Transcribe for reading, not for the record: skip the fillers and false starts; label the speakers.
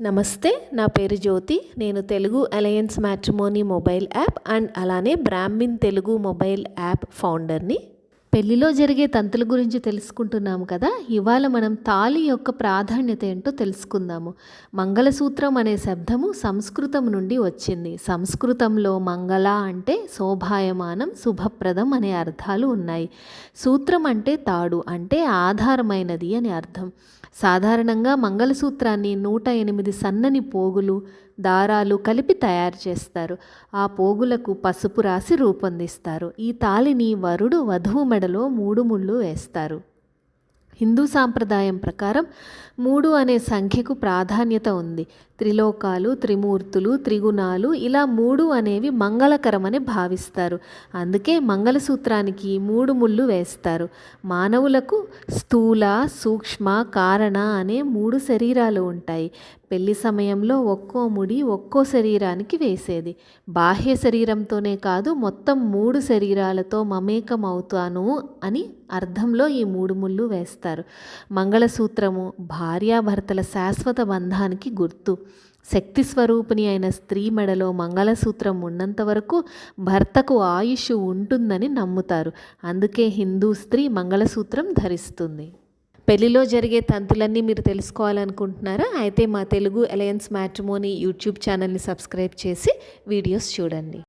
Speaker 1: నమస్తే, నా పేరు జ్యోతి. నేను Telugu alliance matrimony mobile app and అలానే బ్రాహ్మిన్ తెలుగు మొబైల్ యాప్ ఫౌండర్ని. పెళ్లిలో జరిగే తంతుల గురించి తెలుసుకుంటున్నాము కదా. ఇవాళ మనం తాళి యొక్క ప్రాధాన్యత ఏంటో తెలుసుకుందాము. మంగళసూత్రం అనే శబ్దము సంస్కృతం నుండి వచ్చింది. సంస్కృతంలో మంగళ అంటే శోభాయమానం, శుభప్రదం అనే అర్థాలు ఉన్నాయి. సూత్రం అంటే తాడు, అంటే ఆధారమైనది అని అర్థం. సాధారణంగా మంగళసూత్రాన్ని 108 సన్నని పోగులు, దారాలు కలిపి తయారు చేస్తారు. ఆ పోగులకు పసుపు రాసి రూపొందిస్తారు. ఈ తాళిని వరుడు వధువు మెడలో 3 ముళ్ళు వేస్తారు. హిందూ సాంప్రదాయం ప్రకారం 3 అనే సంఖ్యకు ప్రాధాన్యత ఉంది. త్రిలోకాలు, త్రిమూర్తులు, త్రిగుణాలు ఇలా 3 అనేవి మంగళకరమని భావిస్తారు. అందుకే మంగళసూత్రానికి 3 ముళ్ళు వేస్తారు. మానవులకు స్థూల, సూక్ష్మ, కారణ అనే 3 శరీరాలు ఉంటాయి. పెళ్లి సమయంలో ఒక్కో ముడి ఒక్కో శరీరానికి వేసేది. బాహ్య శరీరంతోనే కాదు, మొత్తం 3 శరీరాలతో మమేకం అవుతాను అని అర్థంలో ఈ 3 ముళ్ళు వేస్తారు. మంగళసూత్రము భార్యాభర్తల శాశ్వత బంధానికి గుర్తు. శక్తి స్వరూపిణి అయిన స్త్రీ మెడలో మంగళసూత్రం ఉన్నంత వరకు భర్తకు ఆయుష్ ఉంటుందని నమ్ముతారు. అందుకే హిందూ స్త్రీ మంగళసూత్రం ధరిస్తుంది. పెళ్లిలో జరిగే తంతులన్నీ మీరు తెలుసుకోవాలనుకుంటున్నారా? అయితే మా తెలుగు అలయన్స్ మ్యాట్రిమోనీ యూట్యూబ్ ఛానల్ని సబ్స్క్రైబ్ చేసి వీడియోస్ చూడండి.